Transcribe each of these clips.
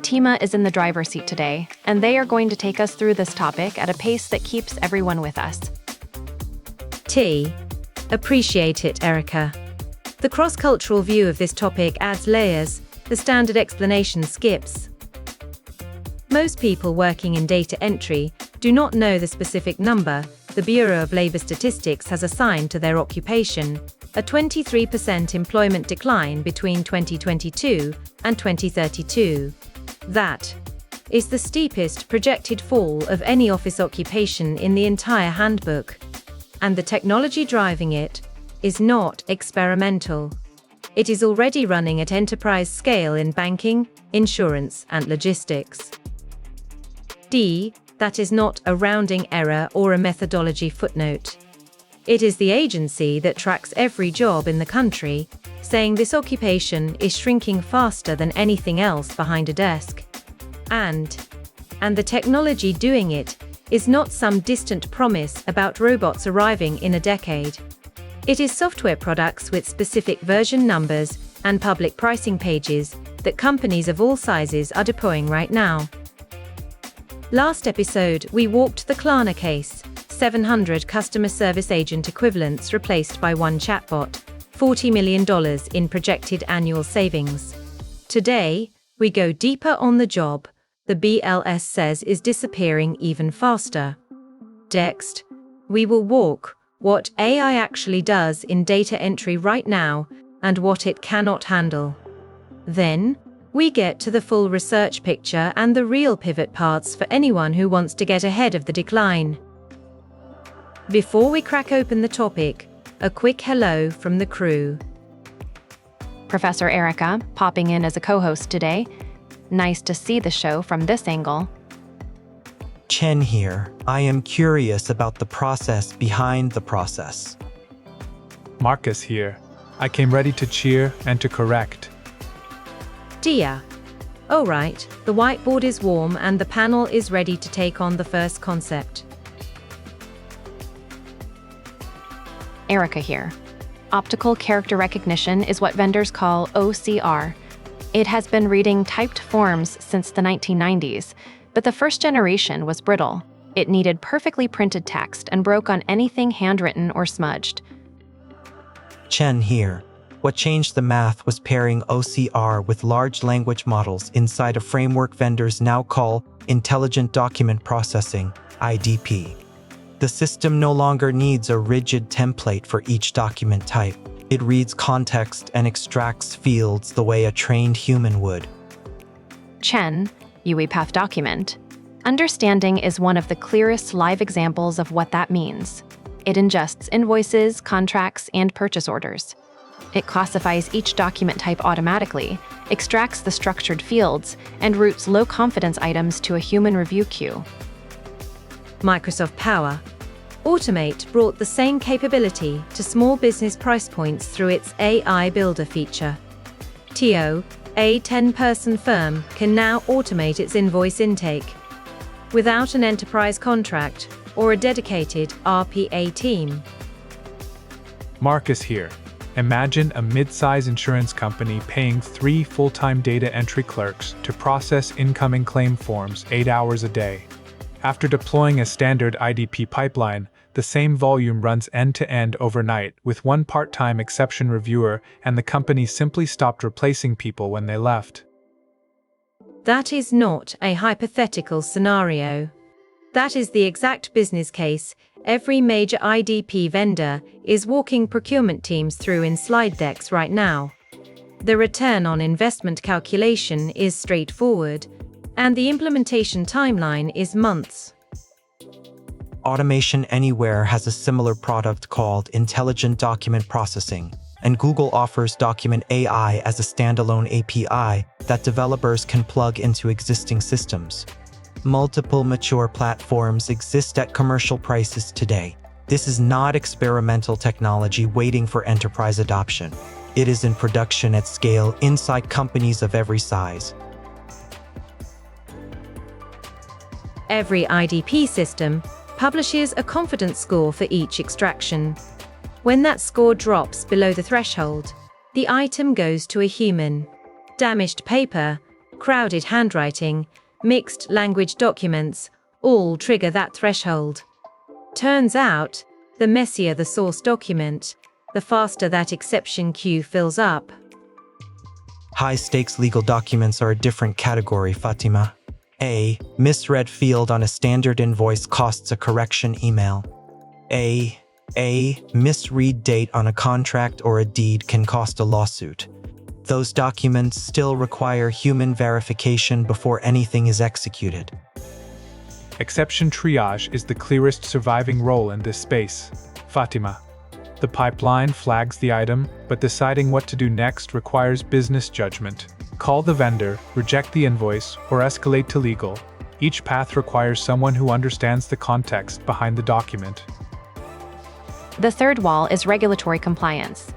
Fatima is in the driver's seat today, and they are going to take us through this topic at a pace that keeps everyone with us. Appreciate it, Erica. The cross-cultural view of this topic adds layers, the standard explanation skips. Most people working in data entry do not know the specific number the Bureau of Labor Statistics has assigned to their occupation, a 23% employment decline between 2022 and 2032. That is the steepest projected fall of any office occupation in the entire handbook. And the technology driving it is not experimental. It is already running at enterprise scale in banking, insurance, and logistics. That is not a rounding error or a methodology footnote. It is the agency that tracks every job in the country, saying this occupation is shrinking faster than anything else behind a desk. And the technology doing it is not some distant promise about robots arriving in a decade. It is software products with specific version numbers and public pricing pages that companies of all sizes are deploying right now. Last episode, we walked the Klarna case, 700 customer service agent equivalents replaced by one chatbot, $40 million in projected annual savings. Today, we go deeper on the job the BLS says is disappearing even faster. Next, we will walk what AI actually does in data entry right now and what it cannot handle. Then, we get to the full research picture and the real pivot parts for anyone who wants to get ahead of the decline. Before we crack open the topic, a quick hello from the crew. Professor Erica, popping in as a co-host today. Nice to see the show from this angle. Chen here. I am curious about the process behind the process. Marcus here. I came ready to cheer and to correct. Dia. Oh right, the whiteboard is warm and the panel is ready to take on the first concept. Erica here. Optical character recognition is what vendors call OCR. It has been reading typed forms since the 1990s, but the first generation was brittle. It needed perfectly printed text and broke on anything handwritten or smudged. Chen here. What changed the math was pairing OCR with large language models inside a framework vendors now call Intelligent Document Processing, IDP. The system no longer needs a rigid template for each document type. It reads context and extracts fields the way a trained human would. Chen, UiPath document. Understanding is one of the clearest live examples of what that means. It ingests invoices, contracts, and purchase orders. It classifies each document type automatically, extracts the structured fields, and routes low-confidence items to a human review queue. Microsoft Power Automate brought the same capability to small business price points through its AI Builder feature. TO, a 10-person firm, can now automate its invoice intake without an enterprise contract or a dedicated RPA team. Marcus here. Imagine a mid-size insurance company paying 3 full-time data entry clerks to process incoming claim forms 8 hours a day. After deploying a standard IDP pipeline, the same volume runs end-to-end overnight with one part-time exception reviewer, and the company simply stopped replacing people when they left. That is not a hypothetical scenario. That is the exact business case every major IDP vendor is walking procurement teams through in slide decks right now. The return on investment calculation is straightforward, and the implementation timeline is months. Automation Anywhere has a similar product called Intelligent Document Processing, and Google offers Document AI as a standalone API that developers can plug into existing systems. Multiple mature platforms exist at commercial prices today. This is not experimental technology waiting for enterprise adoption. It is in production at scale inside companies of every size. Every IDP system publishes a confidence score for each extraction. When that score drops below the threshold, the item goes to a human. Damaged paper, crowded handwriting, mixed language documents, all trigger that threshold. Turns out, the messier the source document, the faster that exception queue fills up. High-stakes legal documents are a different category, Fatima. A misread field on a standard invoice costs a correction email. A misread date on a contract or a deed can cost a lawsuit. Those documents still require human verification before anything is executed. Exception triage is the clearest surviving role in this space, Fatima. The pipeline flags the item, but deciding what to do next requires business judgment. Call the vendor, reject the invoice, or escalate to legal. Each path requires someone who understands the context behind the document. The third wall is regulatory compliance.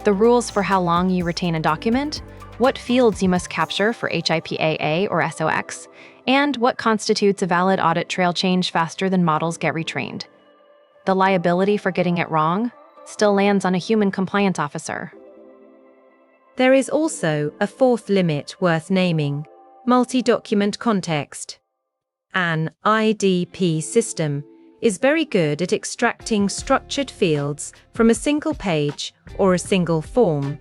The rules for how long you retain a document, what fields you must capture for HIPAA or SOX, and what constitutes a valid audit trail change faster than models get retrained. The liability for getting it wrong still lands on a human compliance officer. There is also a fourth limit worth naming: multi-document context. An IDP system is very good at extracting structured fields from a single page or a single form.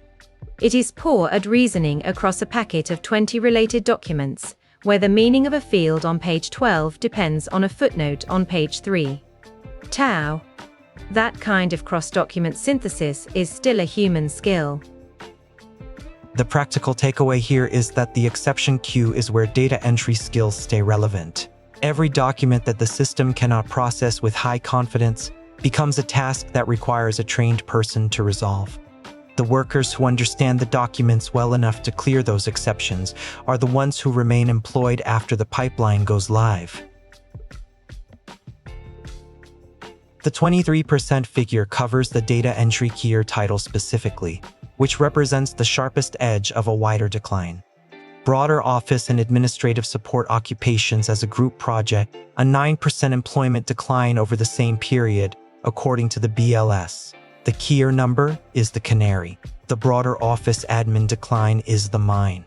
It is poor at reasoning across a packet of 20 related documents, where the meaning of a field on page 12 depends on a footnote on page 3. Tau. That kind of cross-document synthesis is still a human skill. The practical takeaway here is that the exception queue is where data entry skills stay relevant. Every document that the system cannot process with high confidence becomes a task that requires a trained person to resolve. The workers who understand the documents well enough to clear those exceptions are the ones who remain employed after the pipeline goes live. The 23% figure covers the data entry keyer title specifically, which represents the sharpest edge of a wider decline. Broader office and administrative support occupations as a group project, a 9% employment decline over the same period, according to the BLS. The keyer number is the canary. The broader office admin decline is the mine.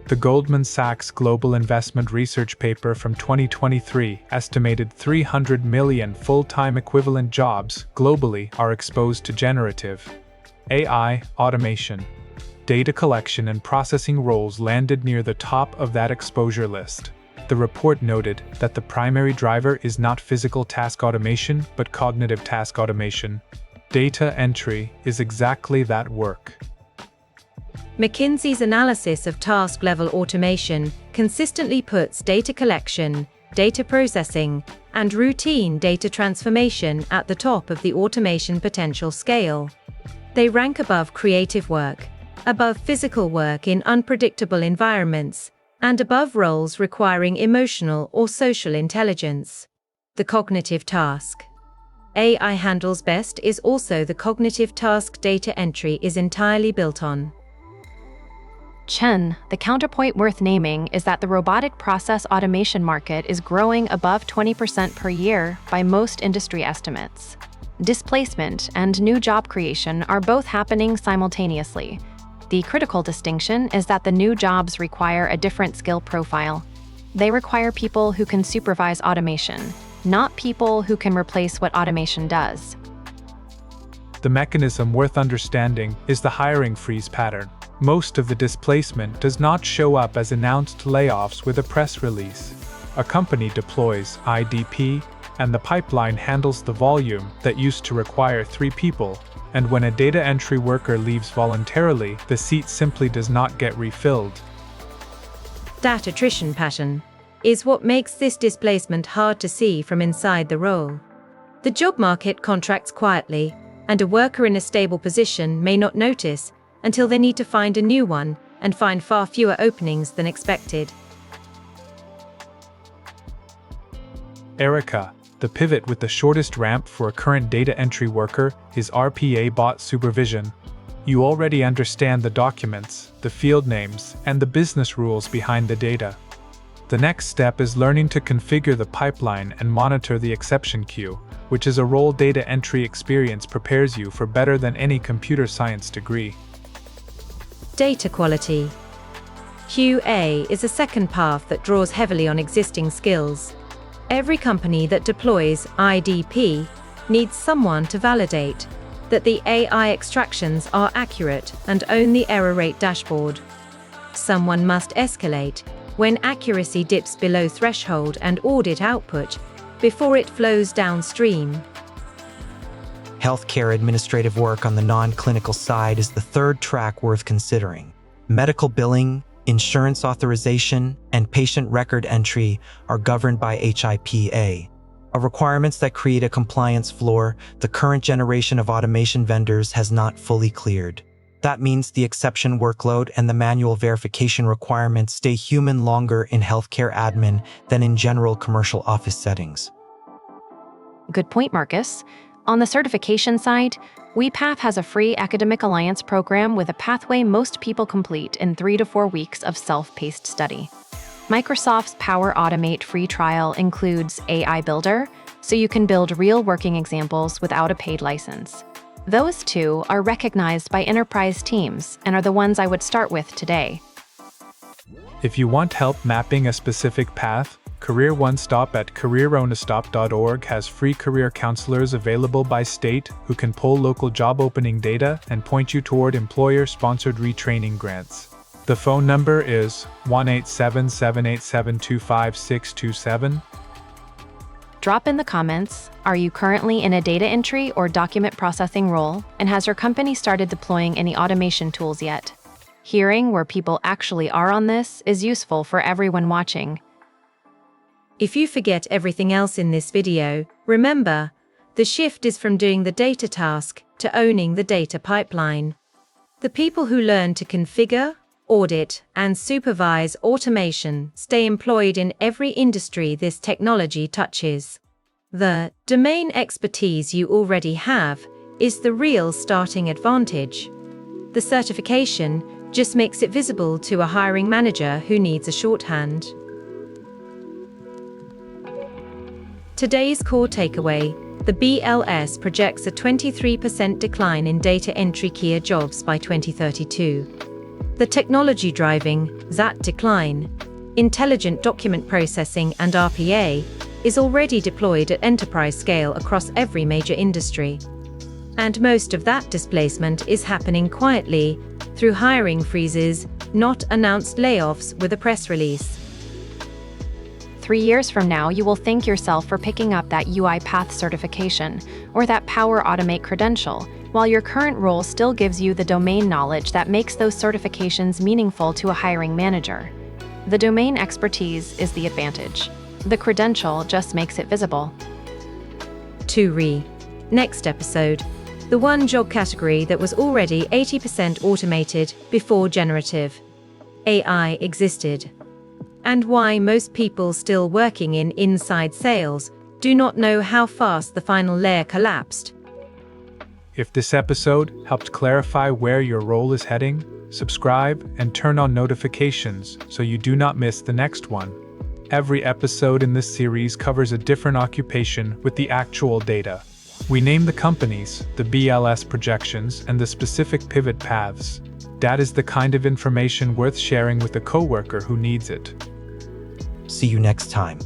The Goldman Sachs Global Investment Research paper from 2023 estimated 300 million full-time equivalent jobs globally are exposed to generative AI automation. Data collection and processing roles landed near the top of that exposure list. The report noted that the primary driver is not physical task automation, but cognitive task automation. Data entry is exactly that work. McKinsey's analysis of task-level automation consistently puts data collection, data processing, and routine data transformation at the top of the automation potential scale. They rank above creative work, above physical work in unpredictable environments, and above roles requiring emotional or social intelligence. The cognitive task AI handles best is also the cognitive task data entry is entirely built on. Chen, the counterpoint worth naming is that the robotic process automation market is growing above 20% per year by most industry estimates. Displacement and new job creation are both happening simultaneously. The critical distinction is that the new jobs require a different skill profile. They require people who can supervise automation, not people who can replace what automation does. The mechanism worth understanding is the hiring freeze pattern. Most of the displacement does not show up as announced layoffs with a press release. A company deploys IDP, and the pipeline handles the volume that used to require 3 people, and when a data entry worker leaves voluntarily, the seat simply does not get refilled. That attrition pattern is what makes this displacement hard to see from inside the role. The job market contracts quietly, and a worker in a stable position may not notice until they need to find a new one and find far fewer openings than expected. Erica, the pivot with the shortest ramp for a current data entry worker is RPA bot supervision. You already understand the documents, the field names, and the business rules behind the data. The next step is learning to configure the pipeline and monitor the exception queue, which is a role data entry experience prepares you for better than any computer science degree. Data quality. QA is a second path that draws heavily on existing skills. Every company that deploys IDP needs someone to validate that the AI extractions are accurate and own the error rate dashboard. Someone must escalate when accuracy dips below threshold and audit output before it flows downstream. Healthcare administrative work on the non-clinical side is the third track worth considering. Medical billing, insurance authorization, and patient record entry are governed by HIPAA. Requirements that create a compliance floor the current generation of automation vendors has not fully cleared. That means the exception workload and the manual verification requirements stay human longer in healthcare admin than in general commercial office settings. Good point, Marcus. On the certification side, WePath has a free academic alliance program with a pathway most people complete in 3 to 4 weeks of self-paced study. Microsoft's Power Automate free trial includes AI Builder, so you can build real working examples without a paid license. Those two are recognized by enterprise teams and are the ones I would start with today. If you want help mapping a specific path, Career One Stop at careeronestop.org has free career counselors available by state who can pull local job opening data and point you toward employer-sponsored retraining grants. The phone number is 1-877-872-5627. Drop in the comments, are you currently in a data entry or document processing role, and has your company started deploying any automation tools yet? Hearing where people actually are on this is useful for everyone watching. If you forget everything else in this video, remember, the shift is from doing the data task to owning the data pipeline. The people who learn to configure, audit, and supervise automation stay employed in every industry this technology touches. The domain expertise you already have is the real starting advantage. The certification just makes it visible to a hiring manager who needs a shorthand. Today's core takeaway: the BLS projects a 23% decline in data entry key jobs by 2032. The technology driving that decline, intelligent document processing and RPA, is already deployed at enterprise scale across every major industry. And most of that displacement is happening quietly, through hiring freezes, not announced layoffs with a press release. 3 years from now, you will thank yourself for picking up that UiPath certification or that Power Automate credential, while your current role still gives you the domain knowledge that makes those certifications meaningful to a hiring manager. The domain expertise is the advantage. The credential just makes it visible. Next episode: the one job category that was already 80% automated before generative AI existed, and why most people still working in inside sales do not know how fast the final layer collapsed. If this episode helped clarify where your role is heading, subscribe and turn on notifications so you do not miss the next one. Every episode in this series covers a different occupation with the actual data. We name the companies, the BLS projections, and the specific pivot paths. That is the kind of information worth sharing with a coworker who needs it. See you next time.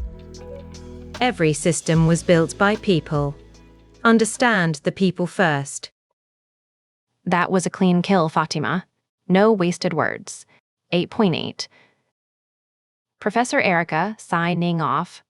Every system was built by people. Understand the people first. That was a clean kill, Fatima. No wasted words. 8.8. Professor Erica, signing off.